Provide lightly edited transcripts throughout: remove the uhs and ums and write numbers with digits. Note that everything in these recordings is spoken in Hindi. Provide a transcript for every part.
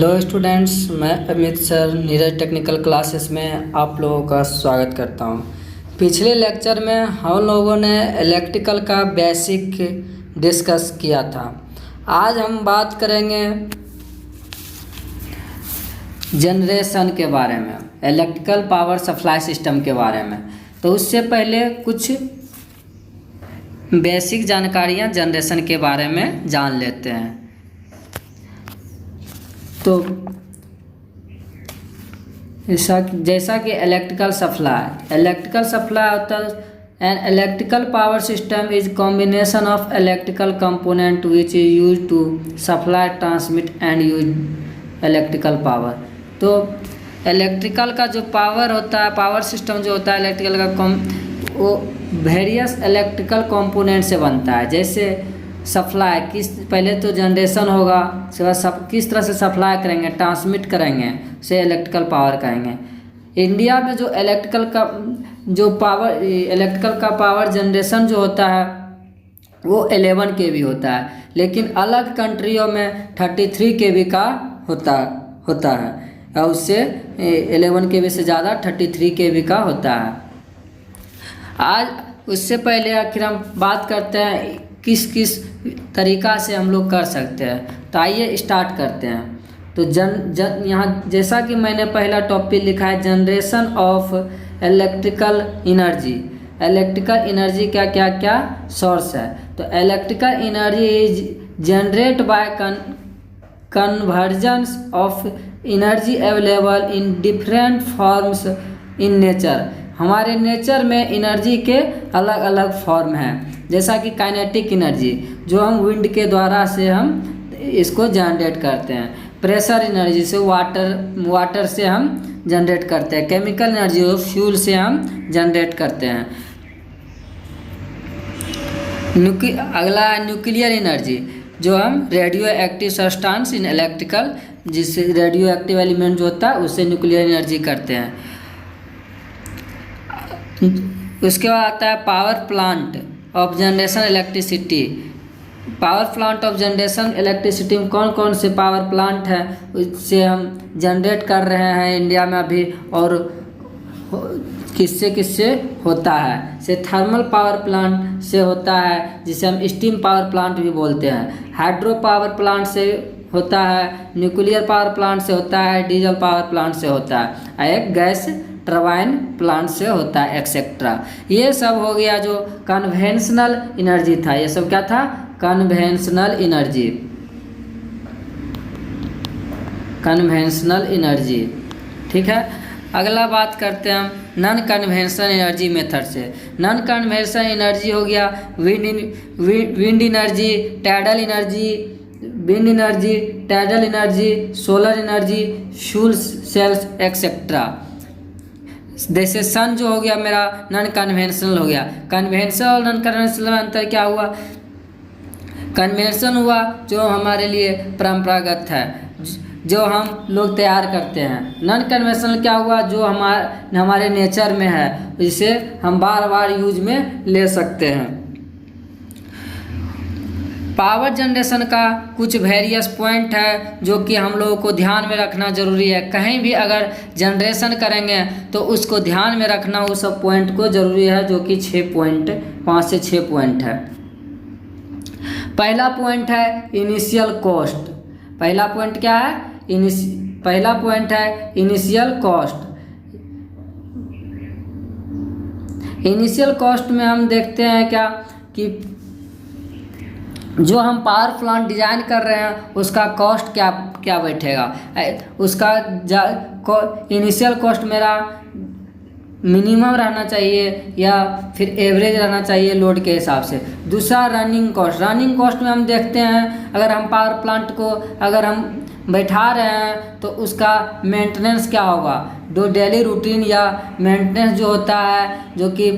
हेलो स्टूडेंट्स, मैं Amit sir Neeraj technical classes में आप लोगों का स्वागत करता हूं। पिछले लेक्चर में हम लोगों ने इलेक्ट्रिकल का बेसिक डिस्कस किया था। आज हम बात करेंगे जनरेशन के बारे में, इलेक्ट्रिकल पावर सप्लाई सिस्टम के बारे में। तो उससे पहले कुछ बेसिक जानकारियां जनरेशन के बारे में जान लेते हैं। तो जैसा कि इलेक्ट्रिकल सप्लाई होता है an electrical power system is combination of electrical component which is use to supply transmit and use electrical power. तो इलेक्ट्रिकल का जो पावर होता है, पावर सिस्टम जो होता है इलेक्ट्रिकल का वो वेरियस इलेक्ट्रिकल कंपोनेंट से बनता है। जैसे सप्लाई पहले तो जनरेशन होगा, उसके बाद किस तरह से सप्लाई करेंगे, ट्रांसमिट करेंगे, उसे इलेक्ट्रिकल पावर कहेंगे। इंडिया में जो इलेक्ट्रिकल का पावर जनरेशन जो होता है वो 11 kV होता है, लेकिन अलग कंट्रियों में 33 kV का होता है और उससे 11 kV से ज़्यादा 33 kV का होता है। आज उससे पहले आखिर हम बात करते हैं किस तरीक़ा से हम लोग कर सकते हैं। तो आइए स्टार्ट करते हैं। तो यहाँ जैसा कि मैंने पहला टॉपिक लिखा है generation of electrical energy. Electrical energy का क्या क्या सोर्स है। तो electrical energy is generate by conversions of energy available in different forms in nature. हमारे नेचर में एनर्जी के अलग अलग फॉर्म हैं, जैसा कि काइनेटिक एनर्जी जो हम विंड के द्वारा से हम इसको जनरेट करते हैं। प्रेशर एनर्जी से वाटर से हम जनरेट करते हैं। केमिकल एनर्जी फ्यूल से हम जनरेट करते हैं। अगला है न्यूक्लियर एनर्जी, जो हम radio active substance in electrical, जिससे रेडियो एक्टिव एलिमेंट जो होता है उससे न्यूक्लियर एनर्जी करते हैं। उसके बाद आता है power plant of generation electricity. Power plant of generation electricity में कौन कौन से पावर प्लांट हैं उससे हम जनरेट कर रहे हैं इंडिया में अभी, और किससे होता है। से थर्मल पावर प्लांट से होता है, जिसे हम स्टीम पावर प्लांट भी बोलते हैं। हाइड्रो पावर प्लांट से होता है, न्यूक्लियर पावर प्लांट से होता है, डीजल पावर प्लांट से होता है, एक गैस टरबाइन प्लांट से होता है, एक्सेट्रा। ये सब हो गया जो कन्वेंशनल एनर्जी था। ये सब क्या था? Conventional energy. ठीक है। अगला बात करते हैं हम नॉन कन्वेंशनल एनर्जी मेथड से। नॉन कन्वेंशनल एनर्जी हो गया wind energy, tidal energy, wind energy, tidal energy, solar energy, fuel cells etcetera. जैसे सन जो हो गया मेरा नॉन कन्वेंशनल हो गया। कन्वेंशनल और नॉन कन्वेंशनल में अंतर क्या हुआ? कन्वेंशन हुआ जो हमारे लिए परंपरागत है, जो हम लोग तैयार करते हैं। नॉन कन्वेंशनल क्या हुआ? जो हमारे नेचर में है, जिसे हम बार बार यूज में ले सकते हैं। पावर जनरेशन का कुछ वेरियस पॉइंट है जो कि हम लोगों को ध्यान में रखना जरूरी है। कहीं भी अगर जनरेशन करेंगे तो उसको ध्यान में रखना, उस सब पॉइंट को जरूरी है, जो कि 5 से 6 पॉइंट है। पहला पॉइंट है इनिशियल कॉस्ट। पहला पॉइंट क्या है? पहला पॉइंट है इनिशियल कॉस्ट। इनिशियल कॉस्ट में हम देखते हैं क्या कि जो हम पावर प्लांट डिजाइन कर रहे हैं उसका कॉस्ट क्या बैठेगा। उसका इनिशियल कॉस्ट मेरा मिनिमम रहना चाहिए या फिर एवरेज रहना चाहिए लोड के हिसाब से। दूसरा रनिंग कॉस्ट में हम देखते हैं अगर हम पावर प्लांट को अगर हम बैठा रहे हैं तो उसका मेंटेनेंस क्या होगा। जो डेली रूटीन या मेंटेनेंस जो होता है, जो कि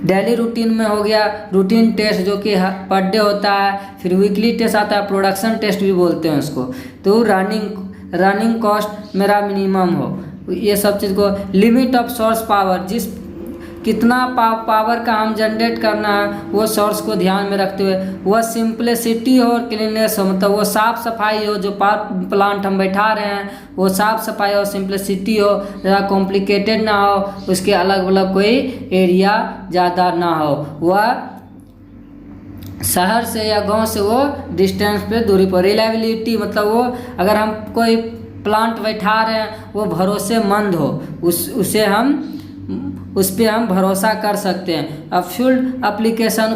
डेली रूटीन में हो गया रूटीन टेस्ट जो कि पर डे होता है, फिर वीकली टेस्ट आता है, प्रोडक्शन टेस्ट भी बोलते हैं उसको। तो रनिंग कॉस्ट मेरा मिनिमम हो। ये सब चीज़ को लिमिट ऑफ सोर्स पावर, कितना पावर का हम जनरेट करना है वो सोर्स को ध्यान में रखते हुए, वह सिंपलिसिटी हो और क्लीननेस हो, मतलब वो साफ़ सफाई हो, जो प्लांट हम बैठा रहे हैं वो साफ़ सफाई हो, सिंपलिसिटी हो, ज़्यादा कॉम्प्लिकेटेड ना हो, उसके अलग अलग कोई एरिया ज़्यादा ना हो, वह शहर से या गांव से वो डिस्टेंस पे दूरी पर। रिलायबिलिटी मतलब वो अगर हम कोई प्लांट बैठा रहे हैं वो भरोसेमंद हो, उस पे हम भरोसा कर सकते हैं। अब फ्यूल एप्लीकेशन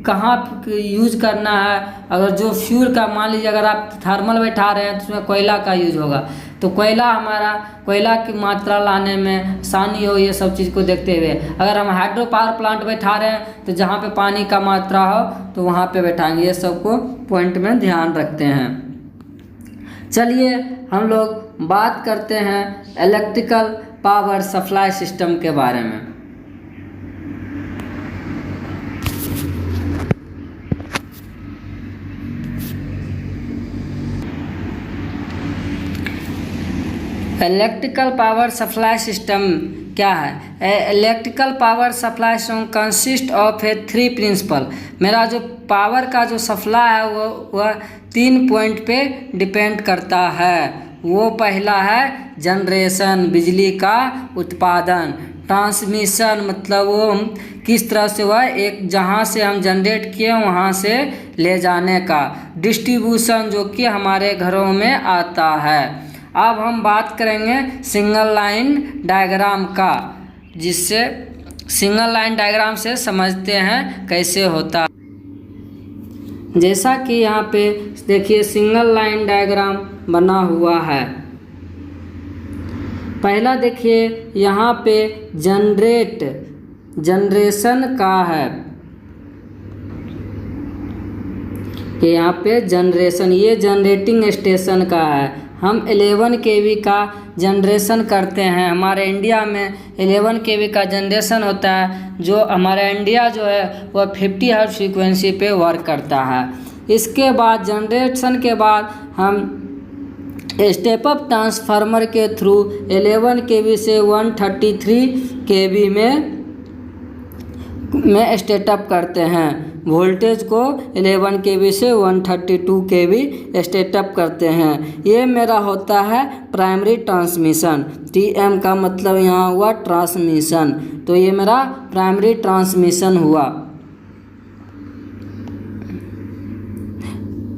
कहाँ यूज करना है, अगर जो फ्यूल का मान लीजिए अगर आप थर्मल बैठा रहे हैं तो उसमें कोयला का यूज होगा, तो कोयला की मात्रा लाने में आसानी हो, ये सब चीज़ को देखते हुए। अगर हम हाइड्रो पावर प्लांट बैठा रहे हैं तो जहाँ पे पानी का मात्रा हो तो वहाँ पे बैठाएंगे, ये सब को पॉइंट में ध्यान रखते हैं। चलिए हम लोग बात करते हैं इलेक्ट्रिकल पावर सप्लाई सिस्टम के बारे में। इलेक्ट्रिकल पावर सप्लाई सिस्टम क्या है? Electrical power supply system consist of a 3 principal. मेरा जो पावर का जो सप्लाई है वह 3 पॉइंट पे डिपेंड करता है। वो पहला है जनरेशन, बिजली का उत्पादन। ट्रांसमिशन मतलब वो हम किस तरह से वह एक जहाँ से हम जनरेट किए वहाँ से ले जाने का। डिस्ट्रीब्यूशन जो कि हमारे घरों में आता है। अब हम बात करेंगे सिंगल लाइन डायग्राम का, जिससे सिंगल लाइन डायग्राम से समझते हैं कैसे होता। जैसा कि यहाँ पे देखिए सिंगल लाइन डायग्राम बना हुआ है। पहला देखिए यहाँ पे जनरेशन का है, ये यहाँ पे जनरेशन, ये जनरेटिंग स्टेशन का है। हम 11 kV का जनरेशन करते हैं। हमारे इंडिया में 11 kV का जनरेशन होता है, जो हमारा इंडिया जो है वह 50 हर्ट्ज फ्रीक्वेंसी पे वर्क करता है। इसके बाद जनरेशन के बाद हम स्टेप अप ट्रांसफार्मर के थ्रू 11 kV से 133 kV में स्टेटअप करते हैं। वोल्टेज को 11 kV से 132 kV स्टेटअप करते हैं। ये मेरा होता है प्राइमरी ट्रांसमिशन। TM का मतलब यहाँ हुआ ट्रांसमिशन, तो ये मेरा प्राइमरी ट्रांसमिशन हुआ,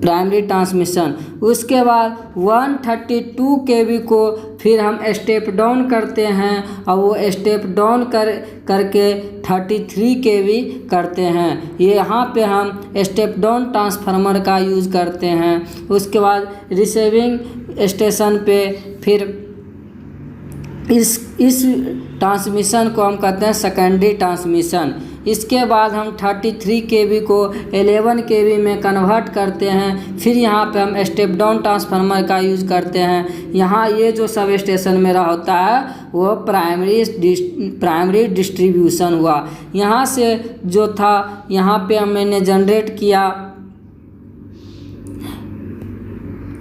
प्राइमरी ट्रांसमिशन। उसके बाद 132 kV को फिर हम स्टेप डाउन करते हैं और वो स्टेप डाउन करके 33 kV करते हैं। ये यहाँ पे हम स्टेप डाउन ट्रांसफार्मर का यूज़ करते हैं। उसके बाद रिसीविंग स्टेशन पे फिर इस ट्रांसमिशन को हम कहते हैं सेकेंडरी ट्रांसमिशन। इसके बाद हम 33 kV को 11 kV में कन्वर्ट करते हैं। फिर यहाँ पे हम स्टेप डाउन ट्रांसफार्मर का यूज़ करते हैं। यहाँ ये जो सब स्टेशन मेरा होता है वो प्राइमरी डिस्ट्रीब्यूशन हुआ। यहाँ से जो था यहाँ पे मैंने जनरेट किया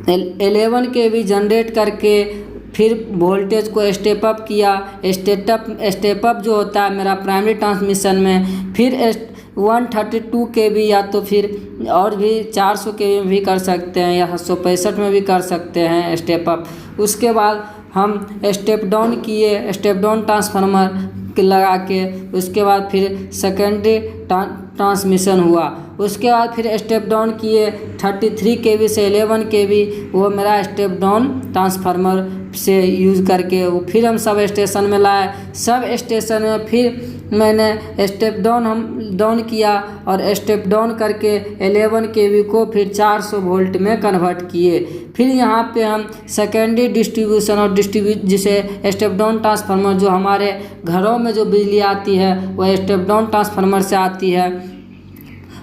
11 kV जनरेट करके फिर वोल्टेज को स्टेप अप किया। स्टेप अप जो होता है मेरा प्राइमरी ट्रांसमिशन में, फिर 132 kV या तो फिर और भी 400 kV में भी कर सकते हैं या 765 में भी कर सकते हैं स्टेप अप। उसके बाद हम स्टेप डाउन किए, स्टेप डाउन ट्रांसफार्मर लगा के, उसके बाद फिर सेकेंडरी ट्रांसमिशन हुआ। उसके बाद फिर स्टेप डाउन किए 33 kV से 11 kV, वो मेरा स्टेप डाउन ट्रांसफार्मर से यूज़ करके वो फिर हम सब स्टेशन में लाए। सब स्टेशन में फिर मैंने स्टेप डाउन किया और स्टेप डाउन करके 11 kV को फिर 400 वोल्ट में कन्वर्ट किए। फिर यहाँ पे हम सेकेंडरी डिस्ट्रीब्यूशन और जिसे स्टेप डाउन ट्रांसफार्मर, जो हमारे घरों में जो बिजली आती है वह स्टेप डाउन ट्रांसफार्मर से आती है,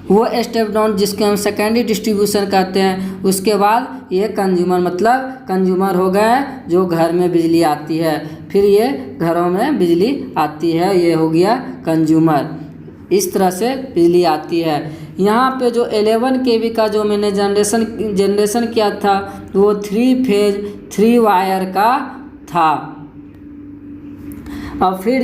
वो स्टेप डाउन जिसके हम सेकेंडरी डिस्ट्रीब्यूशन कहते हैं। उसके बाद ये कंज्यूमर, मतलब कंज्यूमर हो गए जो घर में बिजली आती है, फिर ये घरों में बिजली आती है, ये हो गया कंज्यूमर। इस तरह से बिजली आती है। यहाँ पे जो 11 kV का जो मैंने जनरेशन किया था वो 3 फेज 3 वायर का था। और फिर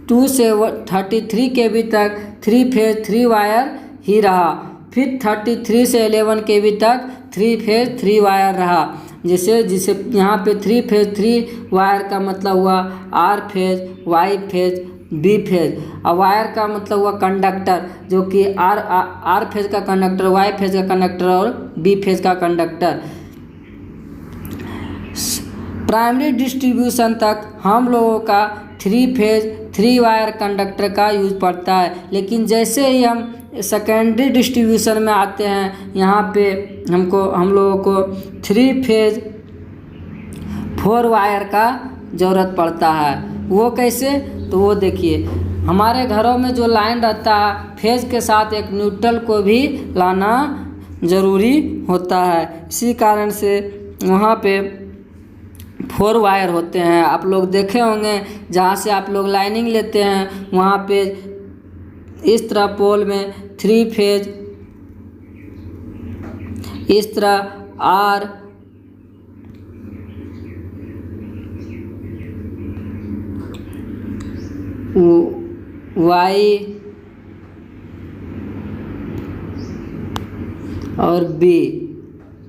2 से 33 kV तक 3 फेज 3 वायर ही रहा। फिर 33 से 11 kV तक 3 फेज 3 वायर रहा। जिसे यहाँ पे 3 फेज 3 वायर का मतलब हुआ R phase, Y phase, B phase. और वायर का मतलब हुआ कंडक्टर, जो कि आर फेज का कंडक्टर, वाई फेज का कंडक्टर और बी फेज का कंडक्टर। प्राइमरी डिस्ट्रीब्यूशन तक हम लोगों का 3 फेज 3 वायर कंडक्टर का यूज पड़ता है। लेकिन जैसे ही हम सेकेंडरी डिस्ट्रीब्यूशन में आते हैं, यहाँ पे हम लोगों को 3 फेज 4 वायर का ज़रूरत पड़ता है। वो कैसे? तो वो देखिए, हमारे घरों में जो लाइन रहता है, फेज के साथ एक न्यूट्रल को भी लाना ज़रूरी होता है। इसी कारण से वहाँ पे 4 वायर होते हैं। आप लोग देखे होंगे, जहाँ से आप लोग लाइनिंग लेते हैं वहाँ पे इस तरह पोल में 3 फेज, इस तरह आर, वाई और बी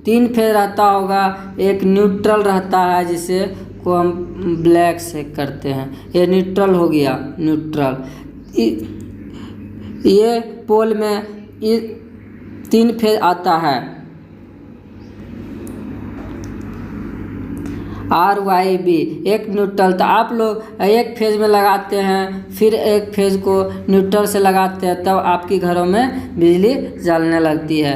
3 फेज रहता होगा। एक न्यूट्रल रहता है जिसे को हम ब्लैक से करते हैं। ये न्यूट्रल हो गया। न्यूट्रल ये पोल में 3 फेज आता है, आर वाई बी। एक न्यूट्रल, तो आप लोग एक फेज में लगाते हैं, फिर एक फेज को न्यूट्रल से लगाते हैं, तब आपके घरों में बिजली जलने लगती है।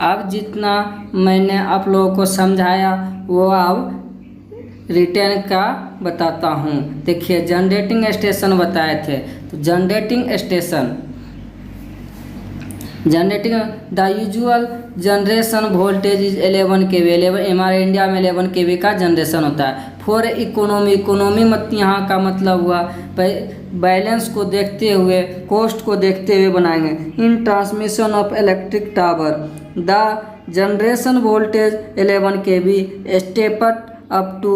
अब जितना मैंने आप लोगों को समझाया वो अब रिटर्न का बताता हूँ। देखिए, जनरेटिंग स्टेशन बताए थे, तो generating the usual generation voltage is 11 kV। हमारे इंडिया में 11 kV का जनरेशन होता है। फॉर इकोनॉमी मत यहाँ का मतलब हुआ बैलेंस को देखते हुए, कॉस्ट को देखते हुए बनाएंगे। In transmission of electric tower the generation voltage 11 kV stepped up to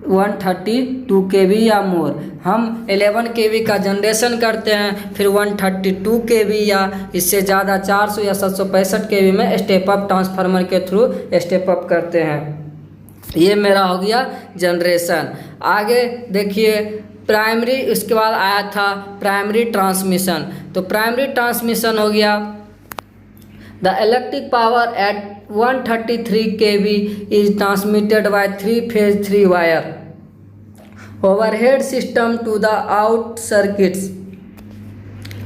132 kV या मोर। हम 11 kV का जनरेशन करते हैं, फिर 132 kV या इससे ज़्यादा 400 या 765 kV में स्टेप अप ट्रांसफार्मर के थ्रू स्टेप अप करते हैं। ये मेरा हो गया जनरेशन। आगे देखिए, प्राइमरी, उसके बाद आया था प्राइमरी ट्रांसमिशन। तो प्राइमरी ट्रांसमिशन हो गया, the electric power at 133 kV is transmitted by 3 phase 3 wire overhead system to the out circuits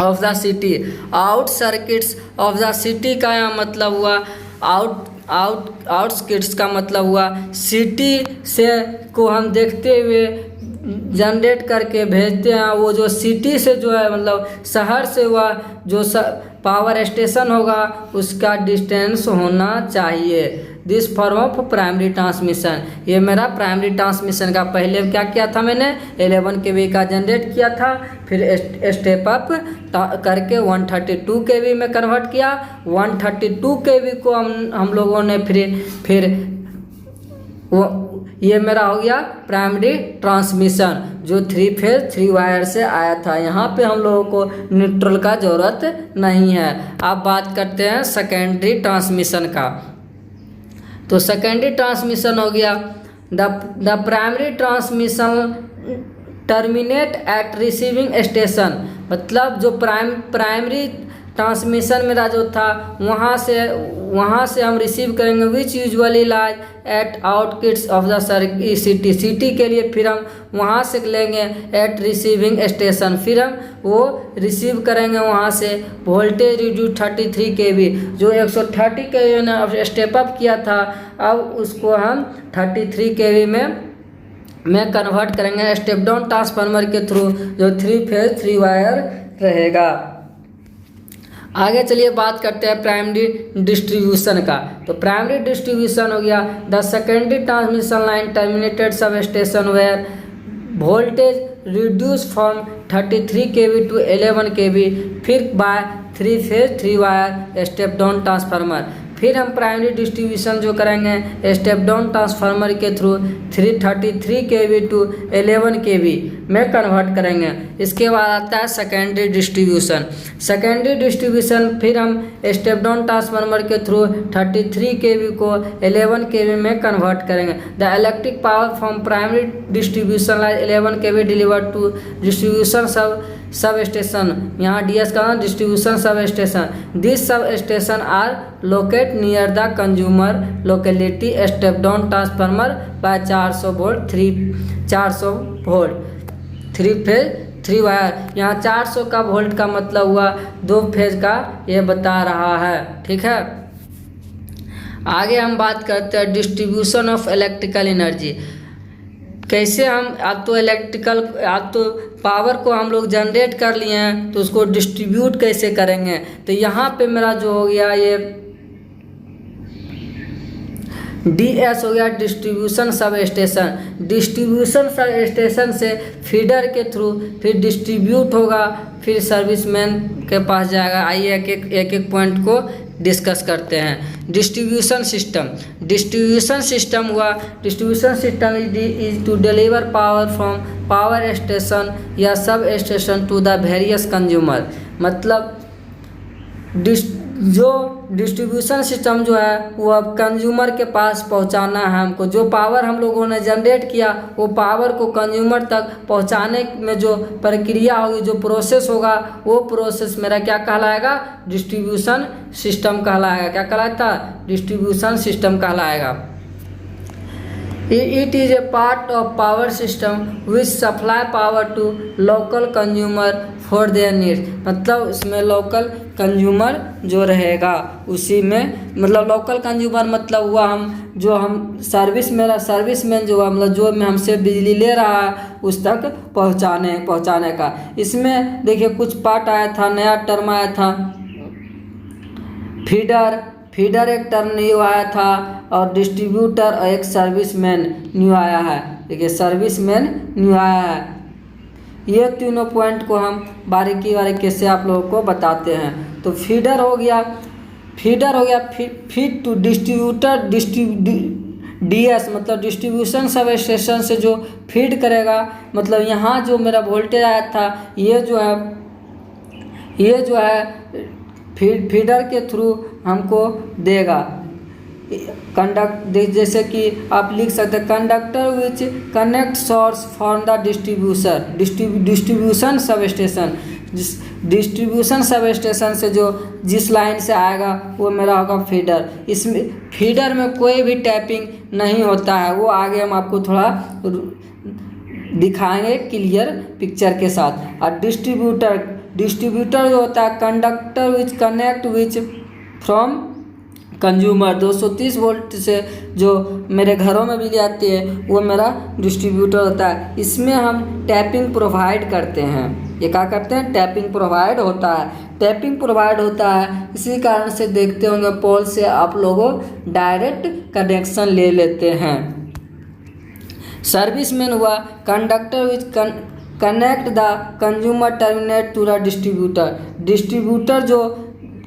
of the city। out circuits of the city का यहाँ मतलब हुआ आउटस्किट्स का मतलब हुआ सिटी से को हम देखते हुए जनरेट करके भेजते हैं। वो जो सिटी से जो है मतलब शहर से हुआ जो पावर स्टेशन होगा उसका डिस्टेंस होना चाहिए। This form of primary transmission. ये मेरा प्राइमरी ट्रांसमिशन का पहले क्या किया था, मैंने 11 kV का जनरेट किया था, फिर स्टेप अप करके 132 kV में कन्वर्ट किया। 132 kV को हम लोगों ने फिर वो ये मेरा हो गया प्राइमरी ट्रांसमिशन, जो 3 फेज 3 वायर से आया था। यहाँ पे हम लोगों को न्यूट्रल का ज़रूरत नहीं है। अब बात करते हैं सेकेंडरी ट्रांसमिशन का। तो सेकेंडरी ट्रांसमिशन हो गया, the primary transmission terminate at receiving station. मतलब जो प्राइमरी ट्रांसमिशन मेरा जो था वहाँ से हम रिसीव करेंगे, which usually lies at outskirts of the city के लिए फिर हम वहाँ से लेंगे एट रिसीविंग स्टेशन, फिर हम वो रिसीव करेंगे वहाँ से वोल्टेज रिड्यूस 33 kV। जो 130 kV ने स्टेप अप किया था, अब उसको हम 33 kV में कन्वर्ट करेंगे स्टेप डाउन ट्रांसफार्मर के थ्रू, जो 3 फेज 3 वायर रहेगा। आगे चलिए बात करते हैं प्राइमरी डिस्ट्रीब्यूशन का। तो प्राइमरी डिस्ट्रीब्यूशन हो गया, the secondary transmission line terminated substation where voltage reduce from 33 kV to 11 kV फिर by 3 phase 3 wire step down transformer. फिर हम प्राइमरी डिस्ट्रीब्यूशन जो करेंगे स्टेप डाउन ट्रांसफार्मर के थ्रू 333 kV टू 11 kV में कन्वर्ट करेंगे। इसके बाद आता है सेकेंडरी डिस्ट्रीब्यूशन। सेकेंडरी डिस्ट्रीब्यूशन फिर हम स्टेप डाउन ट्रांसफार्मर के थ्रू 33 kV को 11 kV में कन्वर्ट करेंगे। The electric power from primary distribution like 11 kV delivered to distribution sub station, यहाँ DS का distribution sub station. This sub station are locate near the consumer locality. Step down transformer by 400 volt 3 phase 3 wire. यहाँ 400 का वोल्ट का मतलब हुआ 2 फेज का, ये बता रहा है। ठीक है, आगे हम बात करते हैं डिस्ट्रीब्यूशन ऑफ इलेक्ट्रिकल एनर्जी। कैसे हम अब तो पावर को हम लोग जनरेट कर लिए हैं, तो उसको डिस्ट्रीब्यूट कैसे करेंगे। तो यहाँ पे मेरा जो हो गया ये DS हो गया distribution sub station. Distribution sub station से फीडर के थ्रू फिर डिस्ट्रीब्यूट होगा, फिर सर्विसमैन के पास जाएगा। आइए एक एक पॉइंट को डिस्कस करते हैं। डिस्ट्रीब्यूशन सिस्टम हुआ, distribution system is to deliver power from power station या substation to the various consumer. मतलब जो डिस्ट्रीब्यूशन सिस्टम जो है वो अब कंज्यूमर के पास पहुंचाना है हमको। जो पावर हम लोगों ने जनरेट किया वो पावर को कंज्यूमर तक पहुंचाने में जो प्रक्रिया होगी, जो प्रोसेस होगा, वो प्रोसेस मेरा क्या कहलाएगा, डिस्ट्रीब्यूशन सिस्टम कहलाएगा। क्या कहलाता है, डिस्ट्रीब्यूशन सिस्टम कहलाएगा। It is a part of power system which supply power to local consumer for their needs। मतलब इसमें लोकल कंज्यूमर जो रहेगा उसी में, मतलब लोकल कंज्यूमर मतलब हुआ हम सर्विसमैन जो मतलब जो हमसे बिजली ले रहा है उस तक पहुंचाने का। इसमें देखिए कुछ पार्ट आया था, नया टर्म आया था फीडर एक टर्म न्यू आया था, और डिस्ट्रीब्यूटर और एक सर्विसमैन न्यू आया है। देखिए सर्विसमैन न्यू आया है। ये तीनों पॉइंट को हम बारीकी से आप लोगों को बताते हैं। तो फीडर हो गया फीड टू डिस्ट्रीब्यूटर DS मतलब डिस्ट्रीब्यूशन सब स्टेशन से जो फीड करेगा। मतलब यहाँ जो मेरा वोल्टेज आया था ये जो है फीडर के थ्रू हमको देगा जैसे कि आप लिख सकते हैं conductor which connect source from the distribution sub station. Distribution sub station से जो जिस लाइन से आएगा वो मेरा होगा फीडर। इसमें फीडर में कोई भी टैपिंग नहीं होता है, वो आगे हम आपको थोड़ा दिखाएंगे क्लियर पिक्चर के साथ। और डिस्ट्रीब्यूटर जो होता है conductor which connect which from consumer. 230 volt से जो मेरे घरों में बिजली आती है वो मेरा डिस्ट्रीब्यूटर होता है। इसमें हम टैपिंग प्रोवाइड करते हैं। ये क्या करते हैं, टैपिंग प्रोवाइड होता है। इसी कारण से देखते होंगे पोल से आप लोगों डायरेक्ट कनेक्शन ले लेते हैं। सर्विसमैन हुआ conductor which connect the consumer terminate to the distributor जो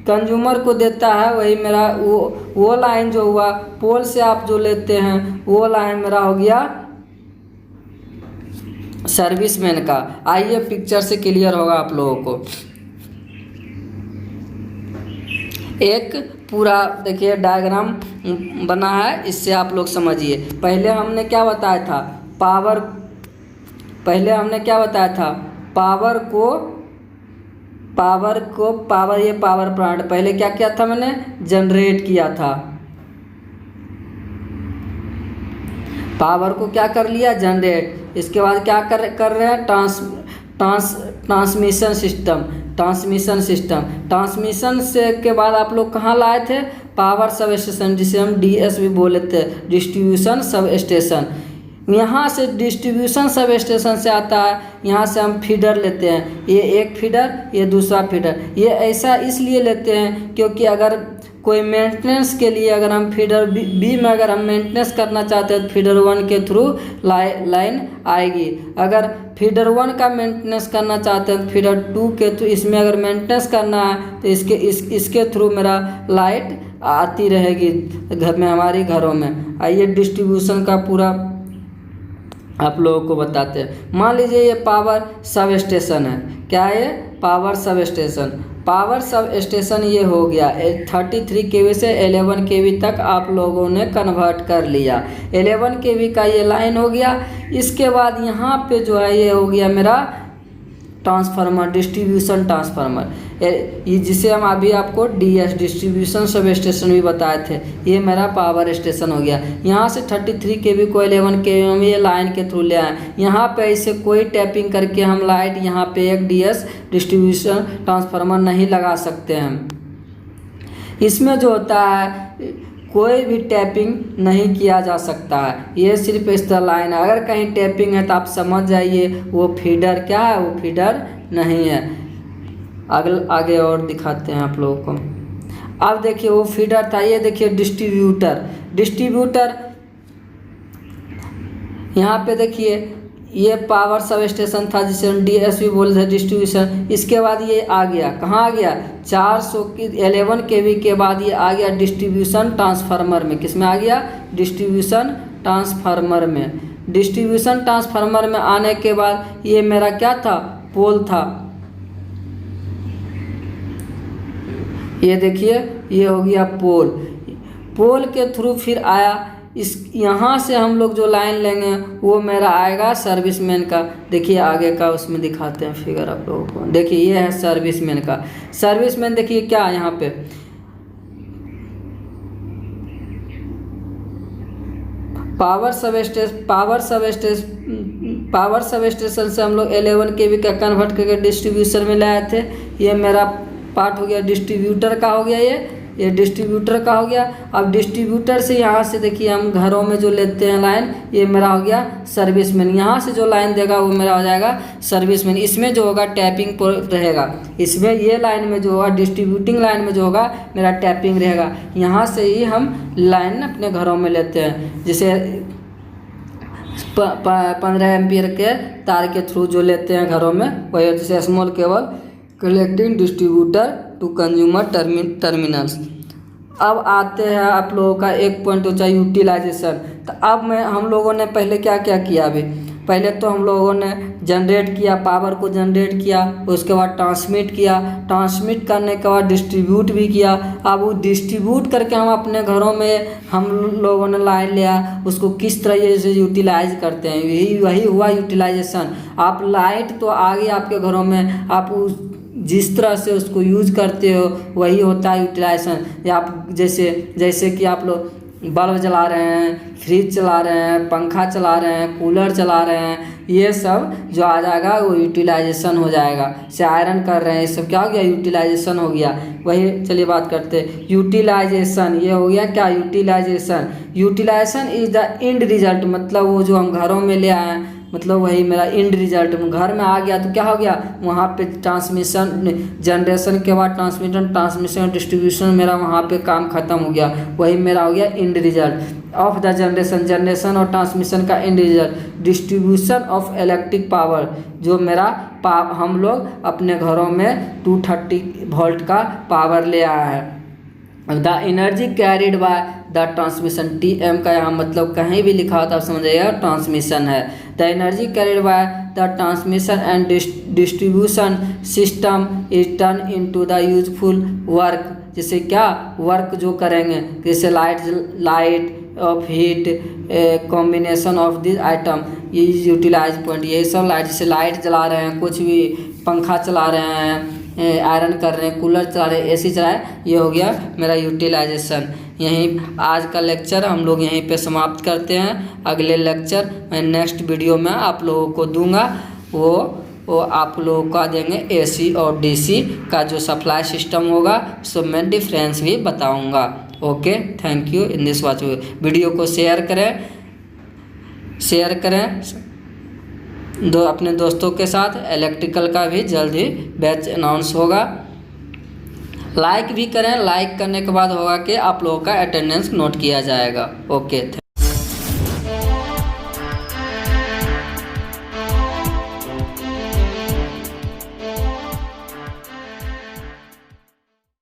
कंज्यूमर को देता है वही मेरा वो लाइन जो हुआ पोल से आप जो लेते हैं वो लाइन मेरा हो गया सर्विसमैन का। आइए पिक्चर से क्लियर होगा आप लोगों को। एक पूरा देखिए डायग्राम बना है, इससे आप लोग समझिए। पहले हमने क्या बताया था, पावर ये पावर प्लांट पहले क्या किया था, मैंने जनरेट किया था। पावर को क्या कर लिया, जनरेट। इसके बाद क्या कर रहे हैं, ट्रांसमिशन से के बाद आप लोग कहाँ लाए थे, पावर सब स्टेशन, जिसे हम DS भी बोले थे, डिस्ट्रीब्यूशन सब स्टेशन। यहाँ से डिस्ट्रीब्यूशन सब स्टेशन से आता है, यहाँ से हम फीडर लेते हैं। ये एक फीडर, ये दूसरा फीडर। ये ऐसा इसलिए लेते हैं क्योंकि अगर कोई मेंटेनेंस के लिए अगर हम फीडर बी में अगर हम मेंटेनेंस करना चाहते हैं तो फीडर 1 के थ्रू लाइन आएगी। अगर फीडर 1 का मेंटेनेंस करना चाहते हैं तो फीडर 2 के थ्रू, इसमें अगर मेंटेनेंस करना है तो इसके थ्रू मेरा आती रहेगी घर में, हमारे घरों में। आइए डिस्ट्रीब्यूशन का पूरा आप लोगों को बताते हैं। मान लीजिए ये पावर सब स्टेशन है। क्या है ये? Power sub station. Power sub station ये हो गया 33 kV से 11 kV तक आप लोगों ने कन्वर्ट कर लिया। 11 kV का ये लाइन हो गया। इसके बाद यहाँ पे जो है ये हो गया मेरा ट्रांसफार्मर, डिस्ट्रीब्यूशन ट्रांसफार्मर, ये जिसे हम अभी आपको डीएस डिस्ट्रीब्यूशन सब स्टेशन भी बताए थे। ये मेरा पावर स्टेशन हो गया। यहाँ से 33 kV को 11 kV में ये लाइन के थ्रू ले आए। यहाँ पे इसे कोई टैपिंग करके हम लाइट यहाँ पे एक डीएस डिस्ट्रीब्यूशन ट्रांसफार्मर नहीं लगा सकते हैं। इसमें जो होता है कोई भी टैपिंग नहीं किया जा सकता है। ये सिर्फ इस तरह लाइन है। अगर कहीं टैपिंग है तो आप समझ जाइए वो फीडर क्या है, वो फीडर नहीं है। आगे और दिखाते हैं आप लोगों को। अब देखिए वो फीडर था, ये देखिए डिस्ट्रीब्यूटर। डिस्ट्रीब्यूटर यहाँ पे देखिए ये पावर सब स्टेशन था जिसे हम डीएसपी बोलते हैं, डिस्ट्रीब्यूशन। इसके बाद ये आ गया, कहाँ आ गया? 400 की 11 kV के बाद ये आ गया डिस्ट्रीब्यूशन ट्रांसफार्मर में। किस में आ गया? डिस्ट्रीब्यूशन ट्रांसफार्मर में। डिस्ट्रीब्यूशन ट्रांसफार्मर में आने के बाद ये मेरा क्या था? पोल था। ये देखिए ये हो गया पोल। पोल के थ्रू फिर आया इस, यहाँ से हम लोग जो लाइन लेंगे वो मेरा आएगा सर्विसमैन का। देखिए आगे का उसमें दिखाते हैं फिगर आप लोगों को। देखिए ये है सर्विसमैन का। सर्विसमैन देखिए क्या है यहाँ पे पावर सब स्टेशन से हम लोग 11 kV का कन्वर्ट करके डिस्ट्रीब्यूशन में लाए थे। ये मेरा पार्ट हो गया डिस्ट्रीब्यूटर का, हो गया ये डिस्ट्रीब्यूटर का हो गया। अब डिस्ट्रीब्यूटर से यहाँ से देखिए हम घरों में जो लेते हैं लाइन, ये मेरा हो गया सर्विसमैन। यहाँ से जो लाइन देगा वो मेरा हो जाएगा सर्विसमैन। इसमें जो होगा टैपिंग रहेगा। इसमें ये लाइन में जो होगा डिस्ट्रीब्यूटिंग लाइन में जो होगा मेरा टैपिंग रहेगा। यहाँ से ही हम लाइन अपने घरों में लेते हैं। जैसे 15 एम्पियर के तार के थ्रू जो लेते हैं घरों में, वही जैसे small cable collecting distributor to consumer terminals. अब आते हैं आप लोगों का एक पॉइंट हो चाहे यूटिलाइजेशन। तो अब हम लोगों ने पहले क्या क्या किया? अभी पहले तो हम लोगों ने जनरेट किया, पावर को जनरेट किया, उसके बाद ट्रांसमिट किया, ट्रांसमिट करने के बाद डिस्ट्रीब्यूट भी किया। अब वो डिस्ट्रीब्यूट करके हम अपने घरों में हम लोगों ने लाइन लिया, उसको किस तरह से यूटिलाइज करते हैं, वही हुआ यूटिलाइजेशन। आप लाइट तो आ गई आपके घरों में, आप जिस तरह से उसको यूज करते हो वही होता है यूटिलाइजेशन। या आप जैसे कि आप लोग बल्ब जला रहे हैं, फ्रिज चला रहे हैं, पंखा चला रहे हैं, कूलर चला रहे हैं, ये सब जो आ जाएगा वो यूटिलाइजेशन हो जाएगा। से आयरन कर रहे हैं, ये सब क्या हो गया? यूटिलाइजेशन हो गया। वही चलिए बात करते हैं यूटिलाइजेशन। ये हो गया क्या? Utilization. Utilization is the end result, मतलब वो जो हम घरों में ले आए हैं, मतलब वही मेरा एंड रिजल्ट। घर में आ गया तो क्या हो गया? वहाँ पे ट्रांसमिशन, जनरेशन के बाद ट्रांसमिशन डिस्ट्रीब्यूशन मेरा वहाँ पे काम खत्म हो गया। वही मेरा हो गया and result of the generation और ट्रांसमिशन का and result. Distribution of electric power, जो मेरा हम लोग अपने घरों में 230 वोल्ट का पावर ले आया है। The energy carried by the transmission, TM का यहाँ मतलब कहीं भी लिखा होता है आप समझ जाइएगा ट्रांसमिशन है। The energy carried by the transmission and distribution system is turn into the useful work. जैसे क्या वर्क जो करेंगे, जैसे light of heat combination of this item, ये यूटिलाइज पॉइंट। यही सब लाइट, जैसे लाइट जला रहे हैं, कुछ भी पंखा चला रहे हैं, आयरन कर रहे हैं, कूलर चला रहे हैं, AC चला रहे हैं, ये हो गया मेरा यूटिलाइजेशन। यहीं आज का लेक्चर हम लोग यहीं पे समाप्त करते हैं। अगले लेक्चर मैं नेक्स्ट वीडियो में आप लोगों को दूंगा, वो आप लोगों का देंगे AC और DC का जो सप्लाई सिस्टम होगा, सो मैं डिफरेंस भी बताऊंगा। Okay, thank you in this watch. Video को शेयर करें अपने दोस्तों के साथ। इलेक्ट्रिकल का भी जल्द ही बैच अनाउंस होगा। लाइक भी करें, लाइक करने के बाद होगा कि आप लोगों का अटेंडेंस नोट किया जाएगा। ओके।